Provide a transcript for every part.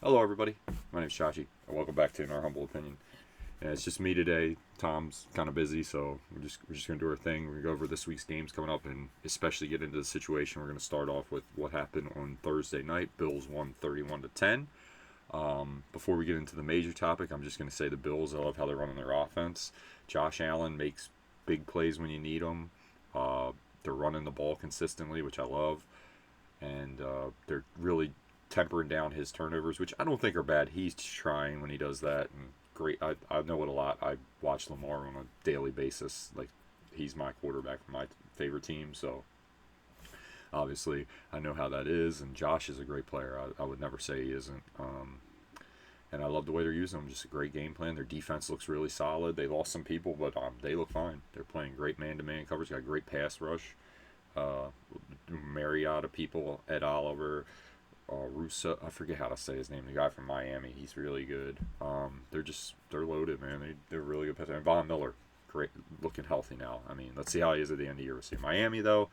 Hello, everybody. My name's Chachi, and welcome back to In Our Humble Opinion. And it's just me today. Tom's kind of busy, so we're just gonna do our thing. We're gonna go over this week's games coming up, and especially get into the situation. We're gonna start off with what happened on Thursday night. Bills won 31-10. Before we get into the major topic, I'm just gonna say the Bills. I love how they're running their offense. Josh Allen makes big plays when you need them. They're running the ball consistently, which I love, and they're really tempering down his turnovers, which I don't think are bad. He's trying when he does that, and great. I know it a lot. I watch Lamar on a daily basis. Like, he's my quarterback for my favorite team, so obviously I know how that is. And Josh is a great player. I would never say he isn't. And I love the way they're using him. Just a great game plan. Their defense looks really solid. They lost some people, but they look fine. They're playing great man-to-man coverage. Got a great pass rush. Uh, Mariota people, Ed Oliver, Russo. I forget how to say his name. The guy from Miami. He's really good. They're loaded, man. They're really good. And Von Miller, great, looking healthy now. I mean, let's see how he is at the end of the year. We'll see. Miami though,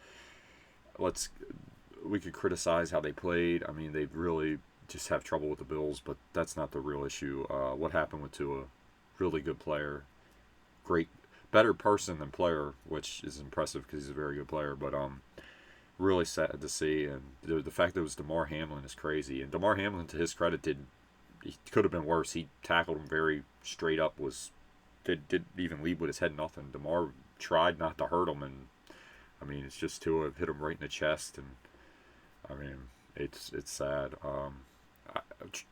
let's we could criticize how they played. I mean, they really just have trouble with the Bills, but that's not the real issue. What happened with Tua? Really good player, great, better person than player, which is impressive because he's a very good player. But really sad to see, and the fact that it was Damar Hamlin is crazy. And Damar Hamlin, to his credit, he could have been worse. He tackled him very straight up. Didn't even lead with his head, nothing. Damar tried not to hurt him, and I mean, it's just Tua hit him right in the chest, and I mean, it's sad.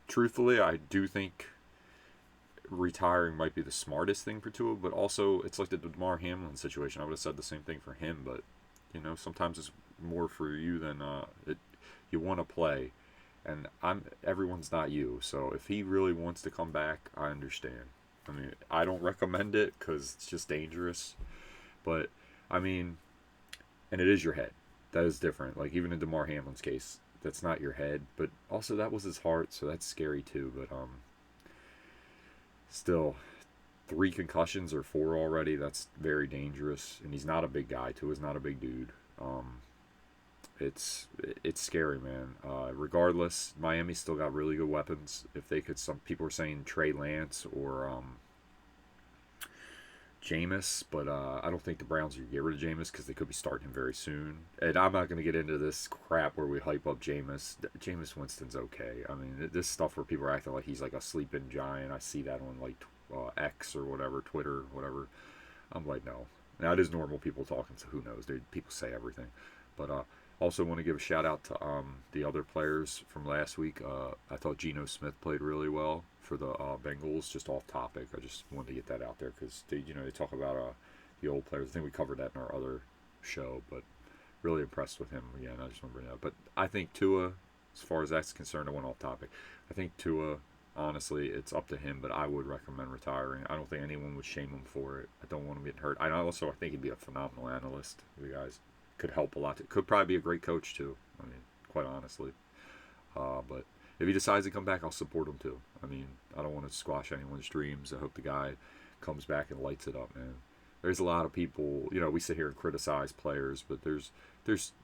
Truthfully, I do think retiring might be the smartest thing for Tua, but also it's like the Damar Hamlin situation. I would have said the same thing for him, but sometimes it's more for you than you want to play, and everyone's not you. So if he really wants to come back, I understand. I mean, I don't recommend it because it's just dangerous, but I mean, and it is your head. That is different. Like, even in Damar Hamlin's case, that's not your head, but also that was his heart, so that's scary too. But still, three concussions or four already. That's very dangerous, and he's not a big guy too. He's not a big dude. It's it's scary, man. Regardless, Miami still got really good weapons. If they could, some people were saying Trey Lance or Jameis, but I don't think the Browns are gonna get rid of Jameis because they could be starting him very soon. And I'm not gonna get into this crap where we hype up Jameis. Jameis Winston's okay. I mean, this stuff where people are acting like he's like a sleeping giant. I see that on like X or whatever, Twitter, whatever. I'm like, no. Now it is normal people talking, so who knows? People say everything, but also want to give a shout out to the other players from last week. I thought Geno Smith played really well for the Bengals. Just off topic, I just wanted to get that out there because they talk about the old players. I think we covered that in our other show, but really impressed with him again. I just want to bring that up. But I think Tua, as far as that's concerned, I went off topic. I think Tua, honestly, it's up to him, but I would recommend retiring. I don't think anyone would shame him for it. I don't want him getting hurt. I think he'd be a phenomenal analyst. You guys could help a lot. Could probably be a great coach too. I mean, quite honestly. But if he decides to come back, I'll support him too. I mean, I don't want to squash anyone's dreams. I hope the guy comes back and lights it up, man. There's a lot of people, we sit here and criticize players, but there's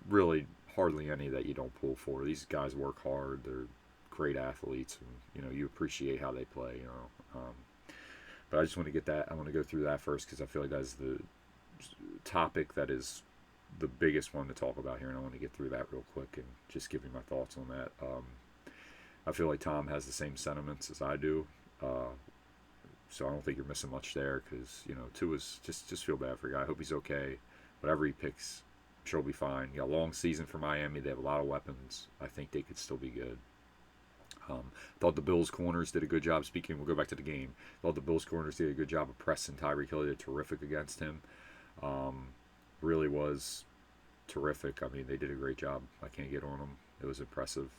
really hardly any that you don't pull for. These guys work hard. They're great athletes, and you appreciate how they play. But I just want to get that. I want to go through that first because I feel like that's the topic that is the biggest one to talk about here, and I want to get through that real quick and just give you my thoughts on that. I feel like Tom has the same sentiments as I do, so I don't think you're missing much there because Tua's just feel bad for the guy. I hope he's okay. Whatever he picks, I'm sure he'll be fine. You got a long season for Miami. They have a lot of weapons. I think they could still be good. Thought the Bills corners did a good job. Speaking, we'll go back to the game. Thought the Bills corners did a good job of pressing Tyreek Hill. They're terrific against him. Really was terrific. I mean, they did a great job. I can't get on them. It was impressive.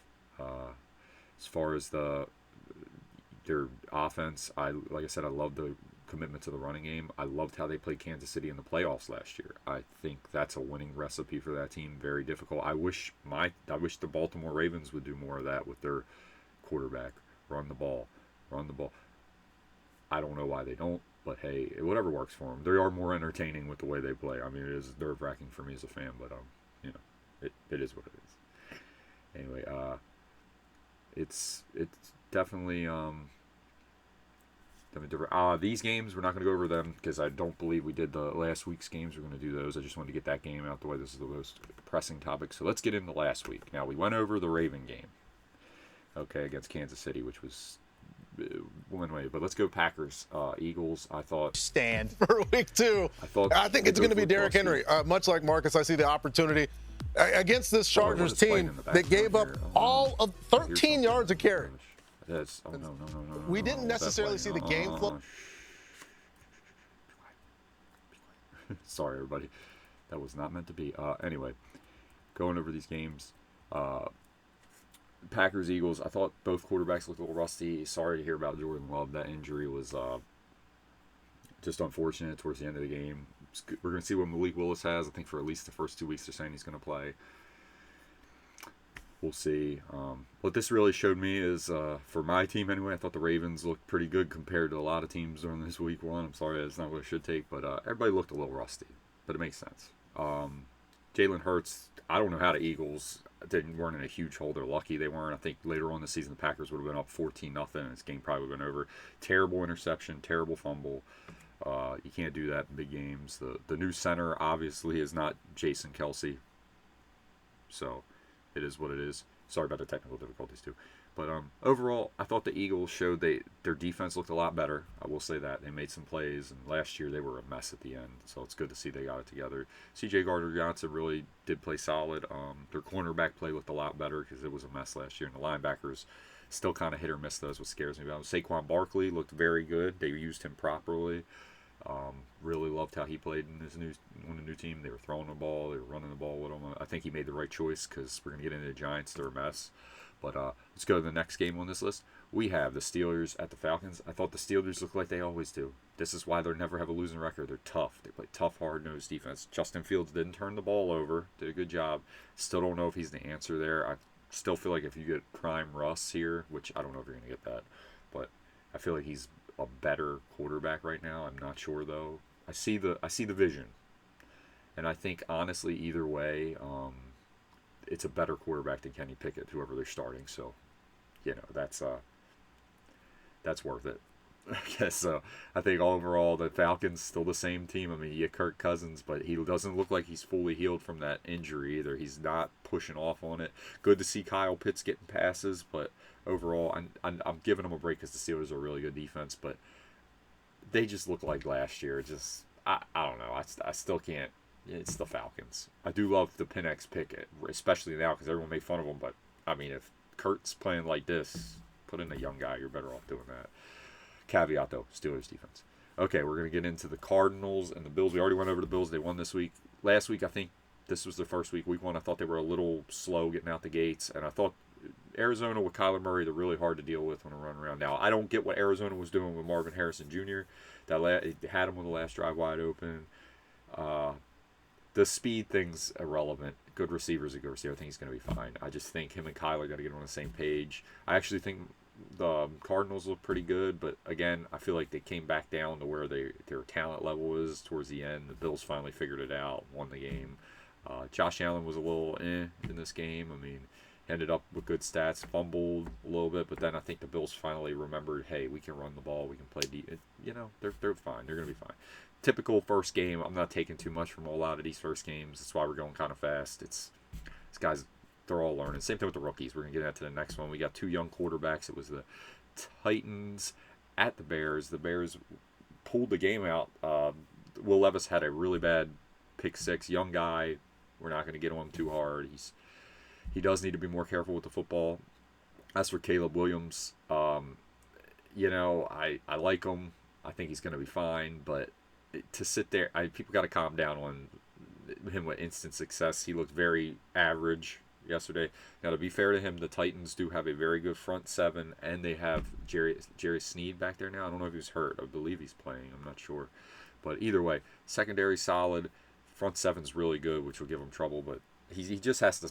As far as their offense, like I said, I love the commitment to the running game. I loved how they played Kansas City in the playoffs last year. I think that's a winning recipe for that team. Very difficult. I wish the Baltimore Ravens would do more of that with their quarterback. Run the ball. Run the ball. I don't know why they don't, but hey, whatever works for them. They are more entertaining with the way they play. I mean, it is nerve wracking for me as a fan, but it is what it is. Anyway, it's definitely these games we're not going to go over them because I don't believe we did the last week's games. We're going to do those. I just wanted to get that game out the way. This is the most pressing topic. So let's get into last week. Now we went over the Raven game, okay, against Kansas City, which was one way. But let's go Packers, Eagles. I thought stand for week 2. I think it's going to be Derrick Henry. Much like Marcus, I see the opportunity against this Chargers team that gave up all of 13 yards of carry. That's, no. We didn't necessarily see the game flow. Sorry, everybody. That was not meant to be. Anyway, going over these games. Packers, Eagles, I thought both quarterbacks looked a little rusty. Sorry to hear about Jordan Love. That injury was just unfortunate towards the end of the game. We're going to see what Malik Willis has. I think for at least the first 2 weeks they're saying he's going to play. We'll see. What this really showed me is, for my team anyway, I thought the Ravens looked pretty good compared to a lot of teams during this week 1. I'm sorry, that's not what I should take, but everybody looked a little rusty. But it makes sense. Jalen Hurts, I don't know how the Eagles weren't in a huge hole. They're lucky they weren't. I think later on in the season, the Packers would have been up 14-0, and this game probably would have been over. Terrible interception, terrible fumble. You can't do that in big games. The new center, obviously, is not Jason Kelce. So it is what it is. Sorry about the technical difficulties, too. But overall, I thought the Eagles showed their defense looked a lot better. I will say that. They made some plays, and last year they were a mess at the end. So it's good to see they got it together. C.J. Gardner-Johnson really did play solid. Their cornerback play looked a lot better because it was a mess last year. And the linebackers still kind of hit or miss those, what scares me about them. Saquon Barkley looked very good. They used him properly. Really loved how he played in the new team. They were throwing the ball, they were running the ball with him. I think he made the right choice because we're going to get into the Giants. They're a mess. But let's go to the next game on this list. We have the Steelers at the Falcons. I thought the Steelers looked like they always do. This is why they never have a losing record. They're tough. They play tough, hard-nosed defense. Justin Fields didn't turn the ball over. Did a good job. Still don't know if he's the answer there. I still feel like if you get prime Russ here, which I don't know if you're going to get that, but I feel like he's a better quarterback right now. I'm not sure though. I see the vision, and I think honestly either way, it's a better quarterback than Kenny Pickett, whoever they're starting. So, that's worth it. I guess so. I think overall the Falcons still the same team. I mean, you get Kirk Cousins, but he doesn't look like he's fully healed from that injury either. He's not pushing off on it. Good to see Kyle Pitts getting passes, but overall, I'm giving them a break because the Steelers are a really good defense, but they just look like last year. I don't know. I still can't. It's the Falcons. I do love the Penix pick, especially now because everyone made fun of him, but I mean, if Kurt's playing like this, put in a young guy. You're better off doing that. Caveat though, Steelers defense. Okay, we're going to get into the Cardinals and the Bills. We already went over the Bills. They won this week. Last week, I think this was their first week. Week 1, I thought they were a little slow getting out the gates, and I thought Arizona with Kyler Murray, they're really hard to deal with when they run around. Now, I don't get what Arizona was doing with Marvin Harrison Jr. They had him on the last drive wide open. The speed thing's irrelevant. Good receiver's a good receiver. I think he's going to be fine. I just think him and Kyler got to get on the same page. I actually think the Cardinals look pretty good, but again, I feel like they came back down to where their talent level is towards the end. The Bills finally figured it out, won the game. Josh Allen was a little in this game. I mean, ended up with good stats, fumbled a little bit, but then I think the Bills finally remembered, hey, we can run the ball, we can play deep. They're fine. They're going to be fine. Typical first game. I'm not taking too much from a lot of these first games. That's why we're going kind of fast. These guys, they're all learning. Same thing with the rookies. We're going to get into the next one. We got 2 young quarterbacks. It was the Titans at the Bears. The Bears pulled the game out. Will Levis had a really bad pick 6. Young guy. We're not going to get on him too hard. He does need to be more careful with the football. As for Caleb Williams, I like him. I think he's going to be fine, but to sit there, people got to calm down on him with instant success. He looked very average yesterday. Now, to be fair to him, the Titans do have a very good front 7, and they have Jerry Sneed back there now. I don't know if he's hurt. I believe he's playing. I'm not sure. But either way, secondary solid. Front 7's really good, which will give him trouble, but he just has to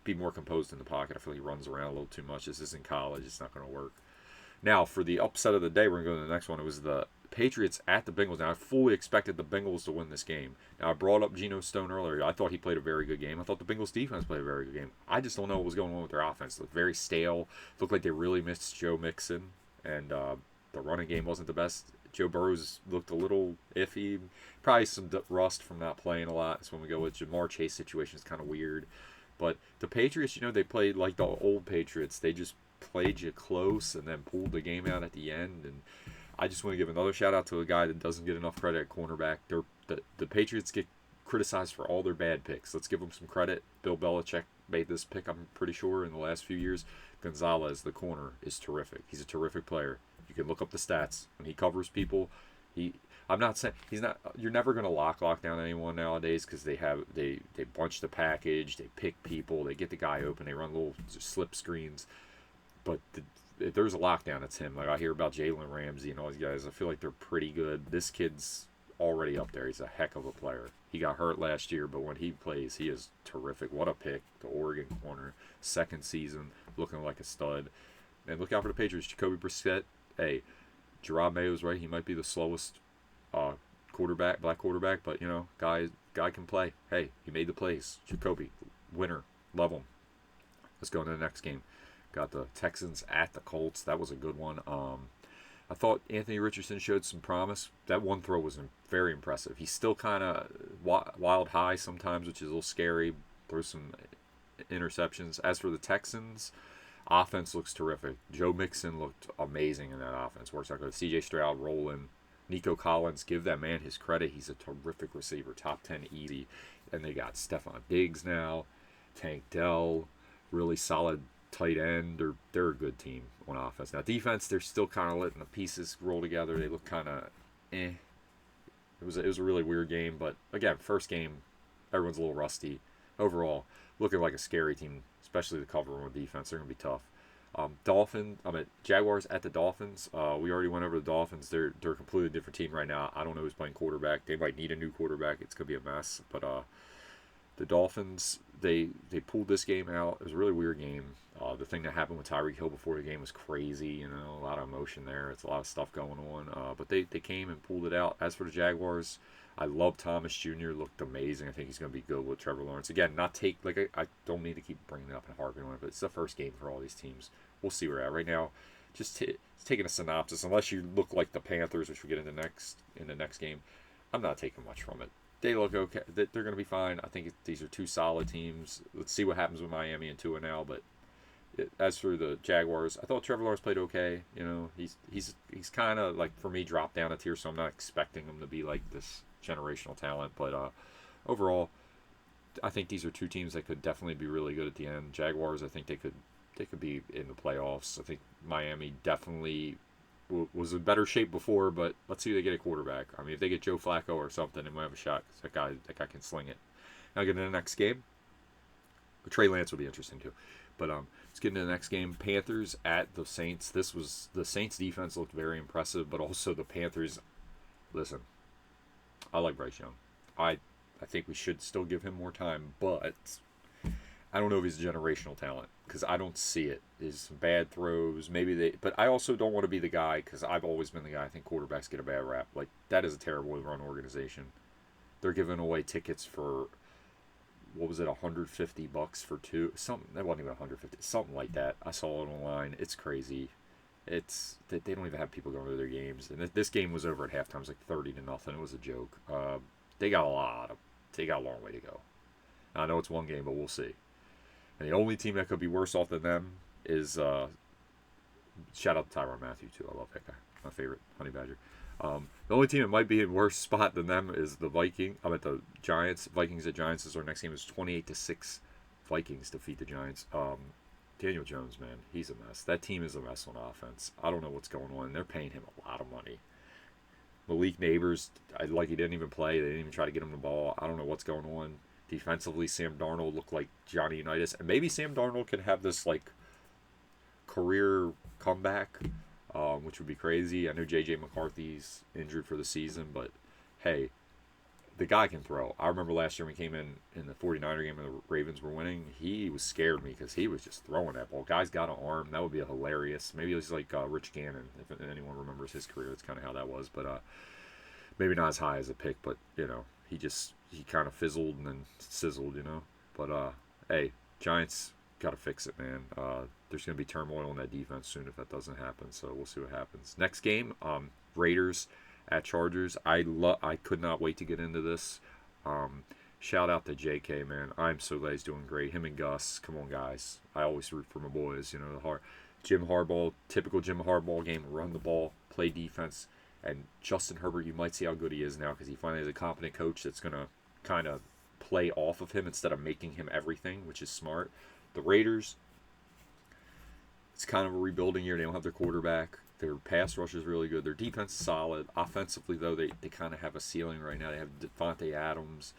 be more composed in the pocket. I feel he runs around a little too much. This isn't college. It's not going to work. Now, for the upset of the day, we're going to go to the next one. It was the Patriots at the Bengals. Now, I fully expected the Bengals to win this game. Now, I brought up Geno Stone earlier. I thought he played a very good game. I thought the Bengals defense played a very good game. I just don't know what was going on with their offense. It looked very stale. It looked like they really missed Joe Mixon, and the running game wasn't the best. Joe Burrows looked a little iffy. Probably some rust from not playing a lot. That's when we go with Jamar Chase situation is kind of weird. But the Patriots, they played like the old Patriots. They just played you close and then pulled the game out at the end. And I just want to give another shout out to a guy that doesn't get enough credit at cornerback. The Patriots get criticized for all their bad picks. Let's give them some credit. Bill Belichick made this pick, I'm pretty sure, in the last few years. Gonzalez, the corner, is terrific. He's a terrific player. You can look up the stats. When he covers people, I'm not saying he's not. You're never going to lock down anyone nowadays because they bunch the package, they pick people, they get the guy open, they run little slip screens. But if there's a lockdown, it's him. Like I hear about Jalen Ramsey and all these guys. I feel like they're pretty good. This kid's already up there. He's a heck of a player. He got hurt last year, but when he plays, he is terrific. What a pick, the Oregon corner, second season, looking like a stud. And look out for the Patriots. Jacoby Brissett. Hey, Gerard Mayo's right. He might be the slowest black quarterback, but guy can play. Hey, he made the plays. Jacoby, winner, love him. Let's go into the next game. Got the Texans at the Colts. That was a good one. I thought Anthony Richardson showed some promise. That one throw was very impressive. He's still kind of wild high sometimes, which is a little scary. Throws some interceptions. As for the Texans, offense looks terrific. Joe Mixon looked amazing in that offense. Works out good. C.J. Stroud rolling. Nico Collins, give that man his credit. He's a terrific receiver. Top 10 easy. And they got Stephon Diggs now. Tank Dell. Really solid tight end. They're a good team on offense. Now defense, they're still kind of letting the pieces roll together. They look kind of It was a really weird game, but again, first game, everyone's a little rusty. Overall, looking like a scary team, especially the cover on defense. They're gonna be tough. Jaguars at the Dolphins. We already went over the Dolphins. They're a completely different team right now. I don't know who's playing quarterback. They might need a new quarterback. It's gonna be a mess. But the Dolphins, they pulled this game out. It was a really weird game. The thing that happened with Tyreek Hill before the game was crazy. A lot of emotion there. It's a lot of stuff going on. But they came and pulled it out. As for the Jaguars, I love Thomas Jr. Looked amazing. I think he's going to be good with Trevor Lawrence. Again, I don't need to keep bringing it up and harping on it, but it's the first game for all these teams. We'll see where we're at right now. Just taking a synopsis. Unless you look like the Panthers, which we get in the next game, I'm not taking much from it. They look okay. They're going to be fine. I think these are two solid teams. Let's see what happens with Miami and Tua now. But as for the Jaguars, I thought Trevor Lawrence played okay. He's kind of like, for me, dropped down a tier, so I'm not expecting him to be like this generational talent. But overall, I think these are two teams that could definitely be really good at the end. Jaguars, I think they could be in the playoffs. I think Miami definitely was in better shape before, but let's see if they get a quarterback. I mean, if they get Joe Flacco or something, they might have a shot, because that guy can sling it. Now get into the next game. Trey Lance will be interesting too. But let's get into the next game. Panthers at the Saints. The Saints defense looked very impressive, but also the Panthers. Listen, I like Bryce Young. I think we should still give him more time, but I don't know if he's a generational talent, because I don't see it. There's some bad throws. But I also don't want to be the guy, because I've always been the guy. I think quarterbacks get a bad rap. Like, that is a terribly run organization. They're giving away tickets for, what was it, $150 for two? Something that wasn't even $150, something like that. I saw it online. It's crazy. They don't even have people going to their games. And this game was over at halftime. It was like 30-0. It was a joke. They got a long way to go. I know it's one game, but we'll see. And the only team that could be worse off than them is, shout out to Tyrann Mathieu too. I love that guy. My favorite, Honey Badger. The only team that might be in worse spot than them is the Giants. Vikings at Giants is our next game. Is 28-6. Vikings defeat the Giants. Daniel Jones, man, he's a mess. That team is a mess on offense. I don't know what's going on. They're paying him a lot of money. Malik Neighbors, he didn't even play. They didn't even try to get him the ball. I don't know what's going on. Defensively, Sam Darnold looked like Johnny Unitas, and maybe Sam Darnold could have this career comeback, which would be crazy. I know J.J. McCarthy's injured for the season, but hey, the guy can throw. I remember last year when he came in the 49er game and the Ravens were winning, he was scared me because he was just throwing that ball. Guy's got an arm. That would be a hilarious. Maybe it was like Rich Gannon, if anyone remembers his career. That's kind of how that was. But maybe not as high as a pick, but, he kind of fizzled and then sizzled, But, hey, Giants got to fix it, man. There's going to be turmoil in that defense soon if that doesn't happen, so we'll see what happens. Next game, Raiders at Chargers. I could not wait to get into this. Shout out to JK, man. I'm so glad he's doing great. Him and Gus, come on, guys. I always root for my boys. Jim Harbaugh, typical Jim Harbaugh game. Run the ball, play defense, and Justin Herbert. You might see how good he is now because he finally has a competent coach that's gonna kind of play off of him instead of making him everything, which is smart. The Raiders, it's kind of a rebuilding year. They don't have their quarterback. Their pass rush is really good. Their defense is solid. Offensively, though, they kind of have a ceiling right now. They have Devontae Adams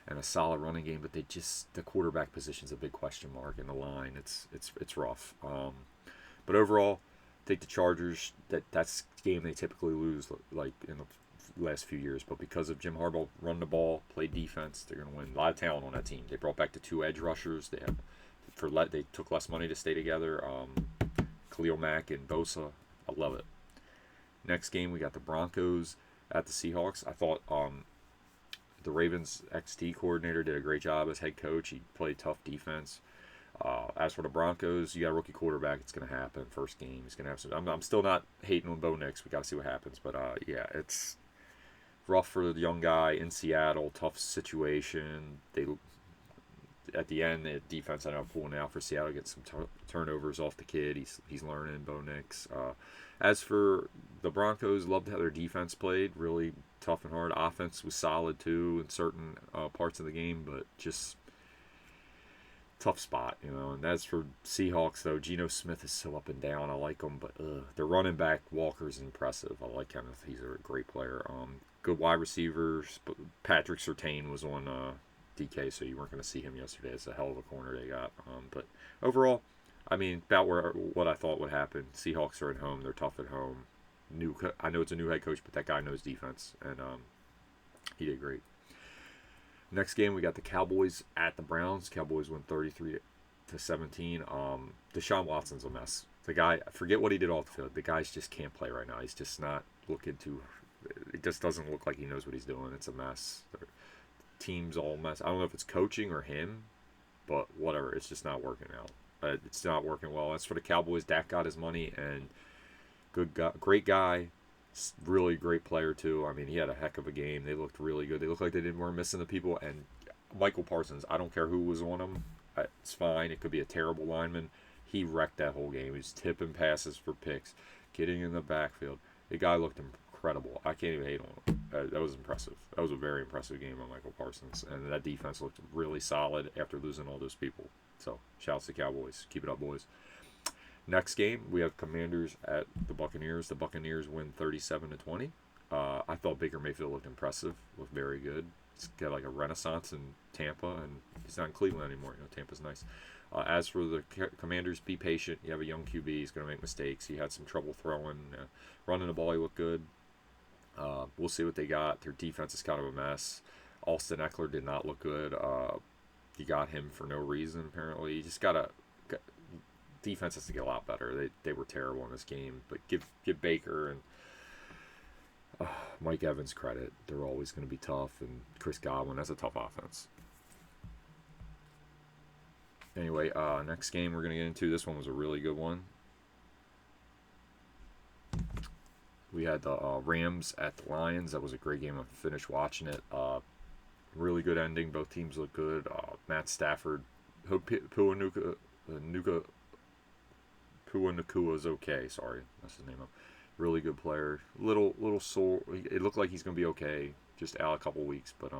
and a solid running game, but the quarterback position's a big question mark in the line. It's rough. But overall, I think the Chargers, that's the game they typically lose, like in the last few years. But because of Jim Harbaugh, run the ball, play defense, they're going to win. A lot of talent on that team. They brought back the 2 edge rushers. They took less money to stay together. Khalil Mack and Bosa. I love it. Next game, we got the Broncos at the Seahawks. I thought the Ravens XT coordinator did a great job as head coach. He played tough defense. As for the Broncos, you got a rookie quarterback. It's going to happen. First game, he's going to have some. I'm still not hating on Bo Nix. We got to see what happens. But yeah, it's rough for the young guy in Seattle. Tough situation. At the end, the defense ended up pulling out for Seattle, get some turnovers off the kid. He's learning, Bo Nix. As for the Broncos, loved how their defense played, really tough and hard. Offense was solid too in certain parts of the game, but just tough spot, And as for Seahawks, though, Geno Smith is so up and down. I like him, but their running back Walker's impressive. I like Kenneth; he's a great player. Good wide receivers, but Patrick Surtain was on DK, so you weren't going to see him yesterday. It's a hell of a corner they got. But overall, I mean, about what I thought would happen. Seahawks are at home. They're tough at home. I know it's a new head coach, but that guy knows defense, and he did great. Next game, we got the Cowboys at the Browns. Cowboys win 33-17. Deshaun Watson's a mess. The guy, forget what he did off the field. The guy just can't play right now. He's just not looking to. It just doesn't look like he knows what he's doing. It's a mess. Team's all mess. I don't know if it's coaching or him, but whatever. It's just not working out. It's not working well. As for the Cowboys, Dak got his money, and great guy, really great player too. I mean, he had a heck of a game. They looked really good. They looked like they weren't missing the people. And Michael Parsons, I don't care who was on him. It's fine. It could be a terrible lineman. He wrecked that whole game. He was tipping passes for picks, getting in the backfield. The guy looked incredible. I can't even hate on him. That was impressive. That was a very impressive game on Michael Parsons. And that defense looked really solid after losing all those people. So, shouts to Cowboys. Keep it up, boys. Next game, we have Commanders at the Buccaneers. The Buccaneers win 37-20. I thought Baker Mayfield looked impressive. Looked very good. He's got like a renaissance in Tampa, and he's not in Cleveland anymore. Tampa's nice. As for the Commanders, be patient. You have a young QB. He's going to make mistakes. He had some trouble throwing. Running the ball, he looked good. We'll see what they got. Their defense is kind of a mess. Austin Eckler did not look good. You got him for no reason, apparently. You just defense has to get a lot better. They were terrible in this game. But give Baker and Mike Evans credit. They're always going to be tough. And Chris Godwin, that's a tough offense. Anyway, next game we're going to get into. This one was a really good one. We had the Rams at the Lions. That was a great game. I finished watching it. Really good ending. Both teams look good. Matt Stafford. Hope Puanukua is okay. Sorry, that's his name. Really good player. Little sore. It looked like he's going to be okay. Just out a couple weeks, but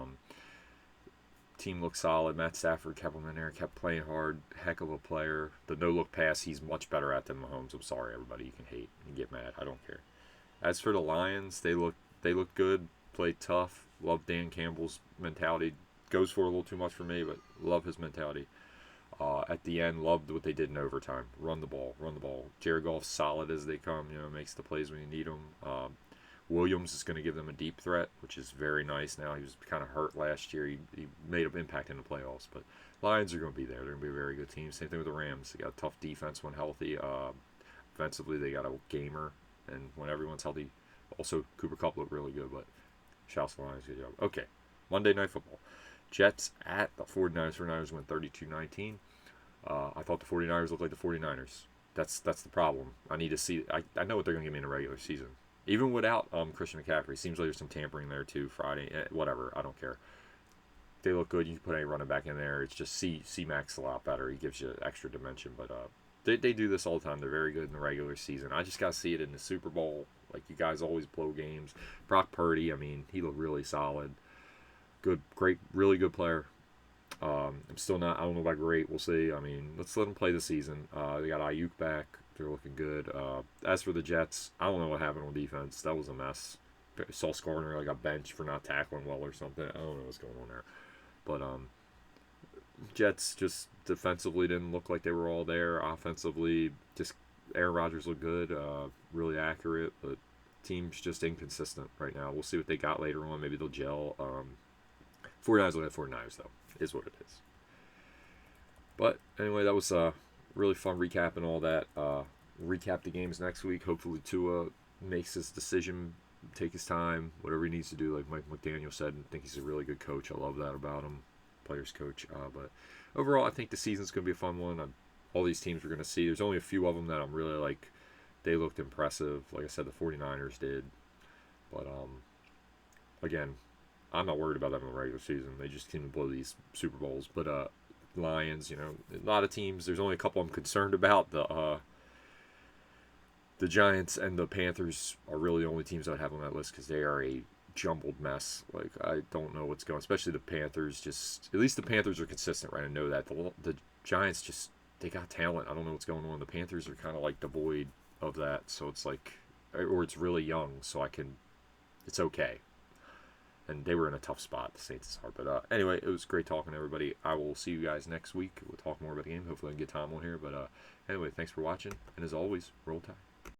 team looked solid. Matt Stafford kept him in there. Kept playing hard. Heck of a player. The no-look pass, he's much better at than Mahomes. I'm sorry, everybody. You can hate and get mad. I don't care. As for the Lions, they look good. Played tough. Love Dan Campbell's mentality. Goes for a little too much for me, but love his mentality. At the end, loved what they did in overtime. Run the ball. Jared Goff's solid as they come. Makes the plays when you need them. Williams is going to give them a deep threat, which is very nice now. He was kind of hurt last year. He made an impact in the playoffs, but Lions are going to be there. They're going to be a very good team. Same thing with the Rams. They got a tough defense when healthy. Offensively, they got a gamer, and when everyone's healthy, also Cooper Kupp looked really good, but shouts to the Lions, good job. Okay, Monday Night Football. Jets at the 49ers. 49ers went 32-19. I thought the 49ers looked like the 49ers. That's the problem. I need to see. I know what they're going to give me in the regular season. Even without Christian McCaffrey. Seems like there's some tampering there too Friday. Whatever. I don't care. They look good. You can put any running back in there. It's just C-Mac's a lot better. He gives you extra dimension. But they do this all the time. They're very good in the regular season. I just got to see it in the Super Bowl. Like, you guys always blow games. Brock Purdy, I mean, he looked really solid. Good, great, really good player. I'm still not, I don't know about great. We'll see. I mean, let's let him play the season. They got Ayuk back. They're looking good. As for the Jets, I don't know what happened on defense. That was a mess. Sauce Gardner got benched for not tackling well or something. I don't know what's going on there. But Jets just defensively didn't look like they were all there. Offensively, just Aaron Rodgers looked good, really accurate, but team's just inconsistent right now. We'll see what they got later on. Maybe they'll gel. 49ers will have 49ers, though, is what it is. But anyway, that was really fun recapping all that. Recap the games next week. Hopefully Tua makes his decision, take his time, whatever he needs to do, like Mike McDaniel said. I think he's a really good coach. I love that about him, players coach. But overall, I think the season's going to be a fun one. All these teams we're going to see. There's only a few of them that I'm really like, they looked impressive. Like I said, the 49ers did. But again, I'm not worried about them in the regular season. They just seem to blow these Super Bowls. But Lions, a lot of teams. There's only a couple I'm concerned about. The Giants and the Panthers are really the only teams I have on that list because they are a jumbled mess. Like, I don't know what's going on. Especially the Panthers. Just at least the Panthers are consistent, right? I know that. The Giants just, they got talent. I don't know what's going on. The Panthers are kind of like devoid of that. So it's like, or it's really young. So it's okay. And they were in a tough spot. The Saints are. But anyway, it was great talking to everybody. I will see you guys next week. We'll talk more about the game. Hopefully I can get Tom on here. But anyway, thanks for watching. And as always, roll tide.